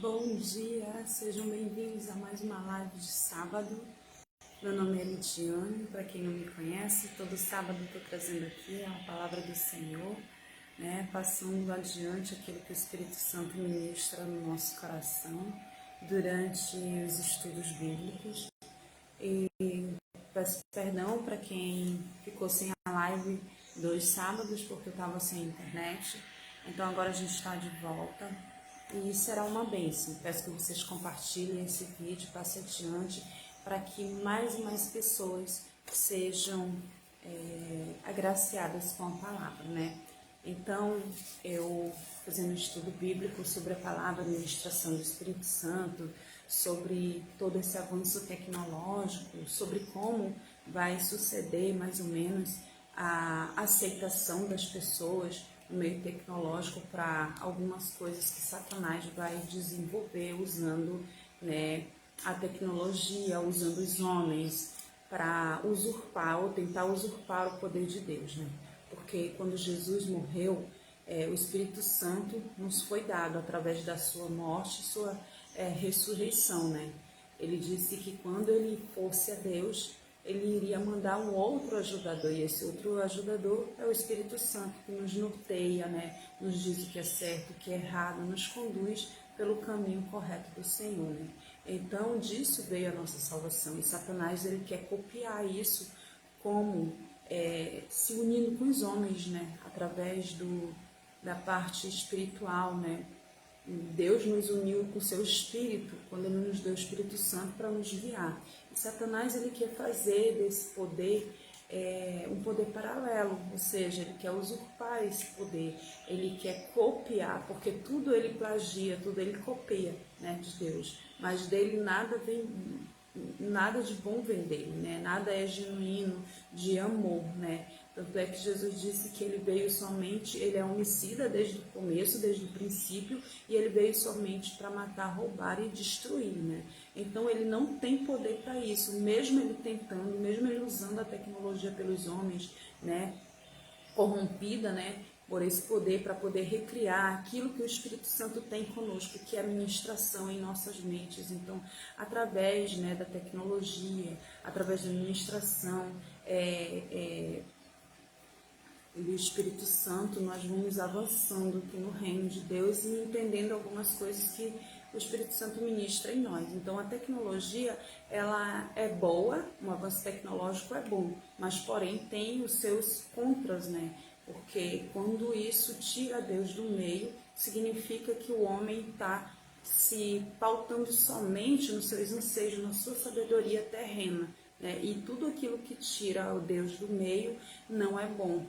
Bom dia, sejam bem-vindos a mais uma live de sábado. Meu nome é Lidiane, para quem não me conhece, todo sábado estou trazendo aqui a palavra do Senhor, passando adiante aquilo que o Espírito Santo ministra no nosso coração durante os estudos bíblicos. E peço perdão para quem ficou sem a live 2 sábados, porque eu estava sem internet. Então agora a gente está de volta e será uma bênção. Peço que vocês compartilhem esse vídeo, passem adiante, para que mais e mais pessoas sejam agraciadas com a palavra, Então, eu fazendo um estudo bíblico sobre a palavra, a ministração do Espírito Santo, sobre todo esse avanço tecnológico, sobre como vai suceder mais ou menos a aceitação das pessoas no meio tecnológico para algumas coisas que Satanás vai desenvolver usando a tecnologia, usando os homens para usurpar ou tentar usurpar o poder de Deus, Porque quando Jesus morreu, o Espírito Santo nos foi dado através da sua morte, sua ressurreição, Ele disse que quando ele fosse a Deus, ele iria mandar um outro ajudador, e esse outro ajudador é o Espírito Santo, que nos norteia, nos diz o que é certo, o que é errado, nos conduz pelo caminho correto do Senhor, Então, disso veio a nossa salvação, e Satanás ele quer copiar isso como se unindo com os homens, através da parte espiritual, Deus nos uniu com o seu Espírito, quando Ele nos deu o Espírito Santo para nos guiar. E Satanás ele quer fazer desse poder um poder paralelo, ou seja, ele quer usurpar esse poder, ele quer copiar, porque tudo ele plagia, tudo ele copia, de Deus, mas dele nada de bom vem dele, Nada é genuíno de amor, Tanto é que Jesus disse que ele veio somente, ele é homicida desde o começo, desde o princípio, e ele veio somente para matar, roubar e destruir, Então ele não tem poder para isso, mesmo ele tentando, mesmo ele usando a tecnologia pelos homens, corrompida, por esse poder, para poder recriar aquilo que o Espírito Santo tem conosco, que é a ministração em nossas mentes. Então, através da tecnologia, através da ministração, do Espírito Santo, nós vamos avançando aqui no reino de Deus e entendendo algumas coisas que o Espírito Santo ministra em nós. Então, a tecnologia, ela é boa, um avanço tecnológico é bom, mas, porém, tem os seus contras, Porque quando isso tira Deus do meio, significa que o homem está se pautando somente nos seus anseios, na sua sabedoria terrena, E tudo aquilo que tira o Deus do meio não é bom,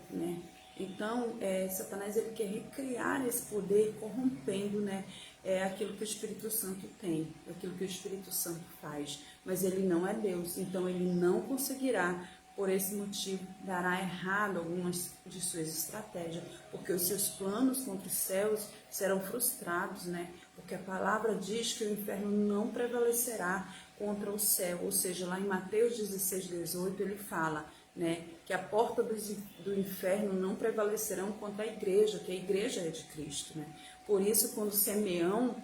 Então, Satanás ele quer recriar esse poder corrompendo, aquilo que o Espírito Santo tem, aquilo que o Espírito Santo faz. Mas ele não é Deus, então ele não conseguirá, por esse motivo, dará errado algumas de suas estratégias, porque os seus planos contra os céus serão frustrados, Porque a palavra diz que o inferno não prevalecerá contra o céu, ou seja, lá em Mateus 16:18 ele fala, que a porta do inferno não prevalecerão contra a igreja, que a igreja é de Cristo, Por isso, quando Simeão,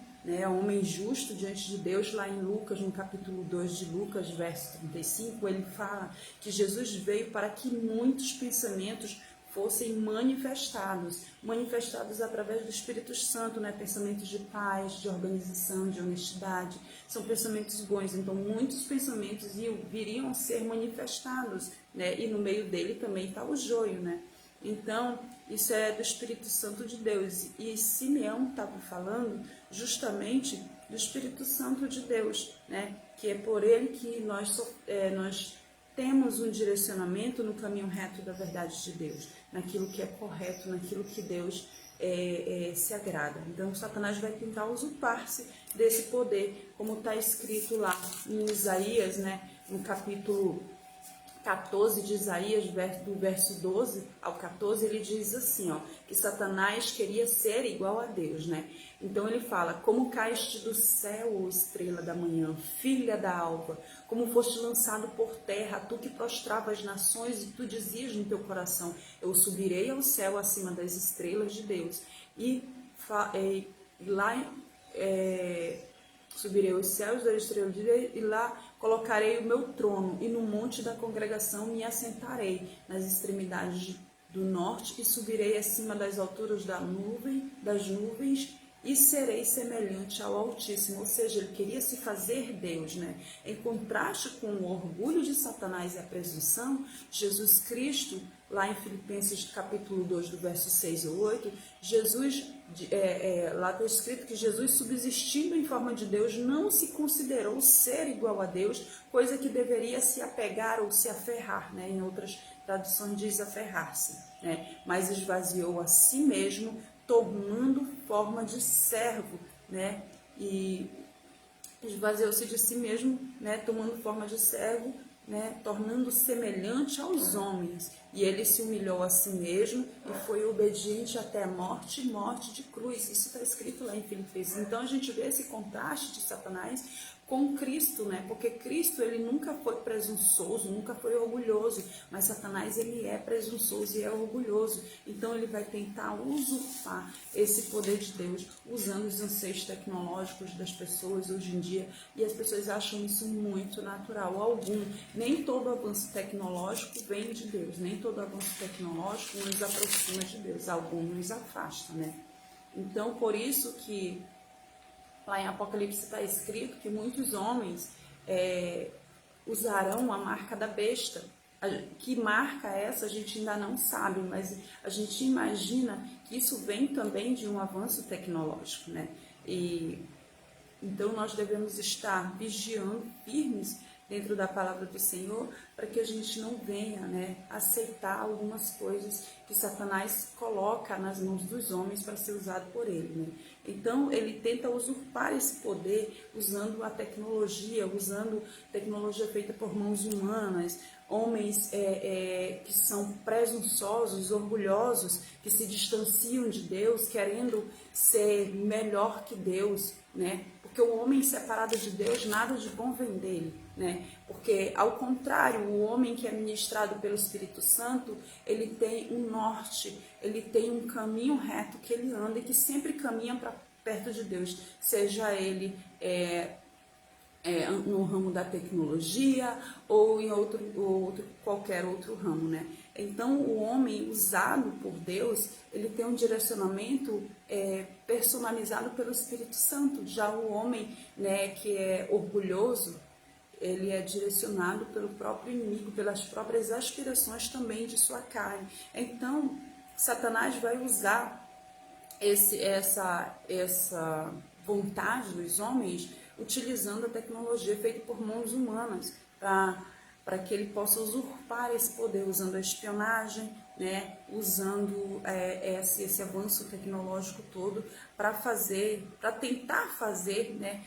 homem justo diante de Deus, lá em Lucas, no capítulo 2 de Lucas, verso 35, ele fala que Jesus veio para que muitos pensamentos fossem manifestados através do Espírito Santo, pensamentos de paz, de organização, de honestidade, são pensamentos bons, então muitos pensamentos viriam a ser manifestados, e no meio dele também está o joio, Então, isso é do Espírito Santo de Deus, e Simeão estava falando justamente do Espírito Santo de Deus, Que é por ele que nós temos um direcionamento no caminho reto da verdade de Deus, naquilo que é correto, naquilo que Deus se agrada. Então, Satanás vai tentar usurpar-se desse poder, como está escrito lá em Isaías, no capítulo 14 de Isaías, do verso 12 ao 14, ele diz assim, que Satanás queria ser igual a Deus, Então ele fala, como caíste do céu, estrela da manhã, filha da alva, como foste lançado por terra, tu que prostrava as nações, e tu dizias no teu coração, eu subirei ao céu acima das estrelas de Deus. E lá subirei aos céus da estrela de Deus, e lá colocarei o meu trono, e no monte da congregação me assentarei, nas extremidades do norte, e subirei acima das alturas das nuvens, e serei semelhante ao Altíssimo. Ou seja, ele queria se fazer Deus, né? Em contraste com o orgulho de Satanás e a presunção, Jesus Cristo, lá em Filipenses capítulo 2, do verso 6 ou 8, lá está escrito que Jesus, subsistindo em forma de Deus, não se considerou ser igual a Deus, coisa que deveria se apegar ou se aferrar, né? Em outras traduções diz aferrar-se, né? Mas esvaziou a si mesmo, tomando forma de servo, né? E esvaziou-se de si mesmo, né? Tomando forma de servo, né? Tornando semelhante aos homens. E ele se humilhou a si mesmo e foi obediente até a morte, morte de cruz. Isso está escrito lá em Filipenses. Então a gente vê esse contraste de Satanás com Cristo, né? Porque Cristo, ele nunca foi presunçoso, nunca foi orgulhoso, mas Satanás, ele é presunçoso e é orgulhoso. Então ele vai tentar usurpar esse poder de Deus usando os anseios tecnológicos das pessoas hoje em dia, e as pessoas acham isso muito natural. Nem todo avanço tecnológico vem de Deus, nem todo avanço tecnológico nos aproxima de Deus, algum nos afasta, né? Então, por isso que lá em Apocalipse está escrito que muitos homens usarão a marca da besta. Que marca essa a gente ainda não sabe, mas a gente imagina que isso vem também de um avanço tecnológico, né? Então nós devemos estar vigiando, firmes dentro da palavra do Senhor, para que a gente não venha, né, aceitar algumas coisas que Satanás coloca nas mãos dos homens para ser usado por ele, né? Então ele tenta usurpar esse poder usando a tecnologia, usando tecnologia feita por mãos humanas, homens que são presunçosos, orgulhosos, que se distanciam de Deus, querendo ser melhor que Deus, né? Porque o homem separado de Deus, nada de bom vem dele, né? Porque, ao contrário, o homem que é ministrado pelo Espírito Santo, ele tem um norte, ele tem um caminho reto que ele anda e que sempre caminha para perto de Deus, seja ele no ramo da tecnologia ou em qualquer outro ramo, né? Então, o homem usado por Deus, ele tem um direcionamento personalizado pelo Espírito Santo. Já o homem, né, que é orgulhoso, ele é direcionado pelo próprio inimigo, pelas próprias aspirações também de sua carne. Então, Satanás vai usar essa vontade dos homens, utilizando a tecnologia feita por mãos humanas, para que ele possa usurpar esse poder, usando a espionagem, né, usando esse avanço tecnológico todo para tentar fazer, né,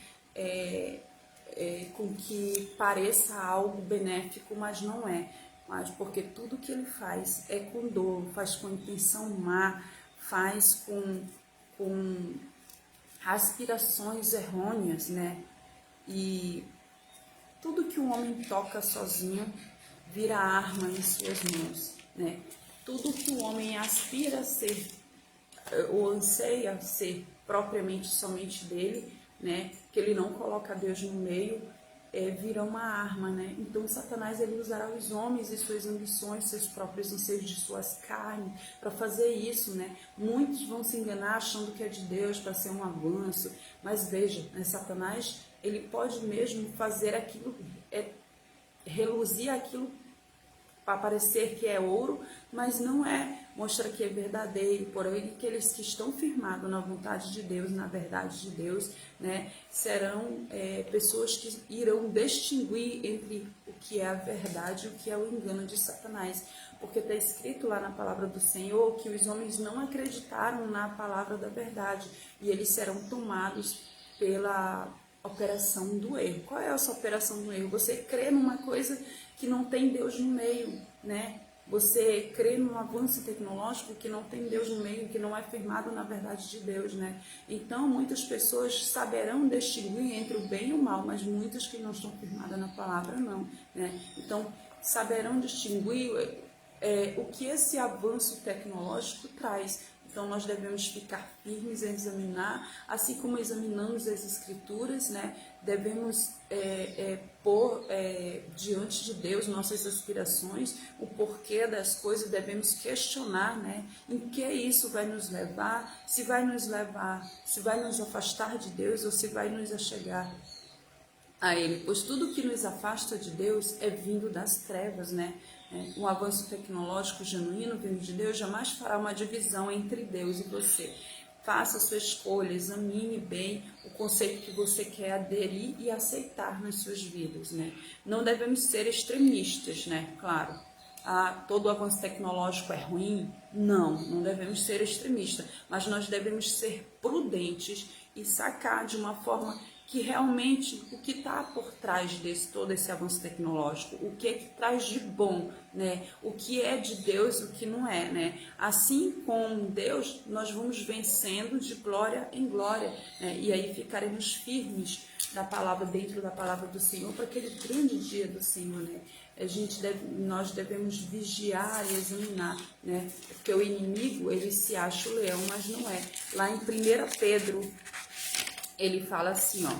com que pareça algo benéfico, mas não é. Mas porque tudo que ele faz é com dolo, faz com intenção má, faz com aspirações errôneas, né? E tudo que o homem toca sozinho vira arma em suas mãos, né? Tudo que o homem aspira a ser ou anseia ser propriamente somente dele, né? Que ele não coloca Deus no meio, vira uma arma, né? Então Satanás, ele usará os homens e suas ambições, seus próprios anseios de suas carnes para fazer isso, né? Muitos vão se enganar achando que é de Deus para ser um avanço, mas veja, né? Satanás, ele pode mesmo fazer aquilo, reluzir aquilo para parecer que é ouro, mas não é, mostra que é verdadeiro. Porém, aqueles que estão firmados na vontade de Deus, na verdade de Deus, né, serão pessoas que irão distinguir entre o que é a verdade e o que é o engano de Satanás. Porque está escrito lá na palavra do Senhor que os homens não acreditaram na palavra da verdade e eles serão tomados pela operação do erro. Qual é essa operação do erro? Você crê numa coisa que não tem Deus no meio, né? Você crê num avanço tecnológico que não tem Deus no meio, que não é firmado na verdade de Deus, né? Então, muitas pessoas saberão distinguir entre o bem e o mal, mas muitas que não estão firmadas na palavra, não, né? Então, saberão distinguir o que esse avanço tecnológico traz. Então nós devemos ficar firmes em examinar, assim como examinamos as Escrituras, né? Devemos pôr diante de Deus nossas aspirações, o porquê das coisas, devemos questionar, né? Em que isso vai nos levar, se vai nos afastar de Deus ou se vai nos achegar a Ele, pois tudo que nos afasta de Deus é vindo das trevas, né? Um avanço tecnológico genuíno vindo de Deus jamais fará uma divisão entre Deus e você. Faça a sua escolha, examine bem o conceito que você quer aderir e aceitar nas suas vidas, né? Não devemos ser extremistas, né? Claro. Todo o avanço tecnológico é ruim? Não devemos ser extremistas, mas nós devemos ser prudentes e sacar de uma forma que realmente o que está por trás todo esse avanço tecnológico, o que é que traz de bom, né? O que é de Deus e o que não é, né? Assim com Deus, nós vamos vencendo de glória em glória, né? E aí ficaremos firmes dentro da palavra do Senhor para aquele grande dia do Senhor, né? Nós devemos vigiar e examinar, né? Porque o inimigo, ele se acha o leão, mas não é. Lá em 1 Pedro, ele fala assim, ó: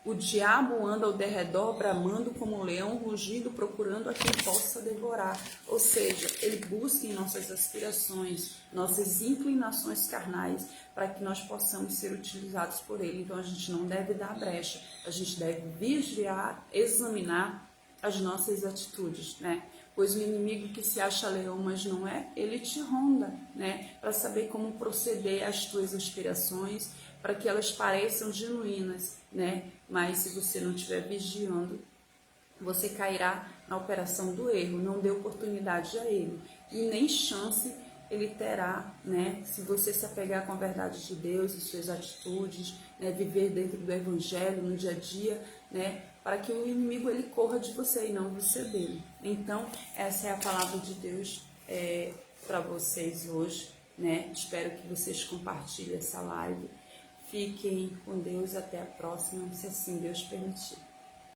o diabo anda ao derredor, bramando como um leão, rugindo, procurando a quem possa devorar. Ou seja, ele busca em nossas aspirações, nossas inclinações carnais, para que nós possamos ser utilizados por ele. Então a gente não deve dar brecha, a gente deve vigiar, examinar as nossas atitudes, né? Pois o inimigo que se acha leão, mas não é, ele te ronda, né? Para saber como proceder às tuas aspirações, para que elas pareçam genuínas, né? Mas se você não estiver vigiando, você cairá na operação do erro, não dê oportunidade a ele e nem chance ele terá, né? Se você se apegar com a verdade de Deus e suas atitudes, né? Viver dentro do evangelho no dia a dia, né? Para que o inimigo ele corra de você e não você dele. Então, essa é a palavra de Deus para vocês hoje, né? Espero que vocês compartilhem essa live. Fiquem com Deus, até a próxima, se assim Deus permitir.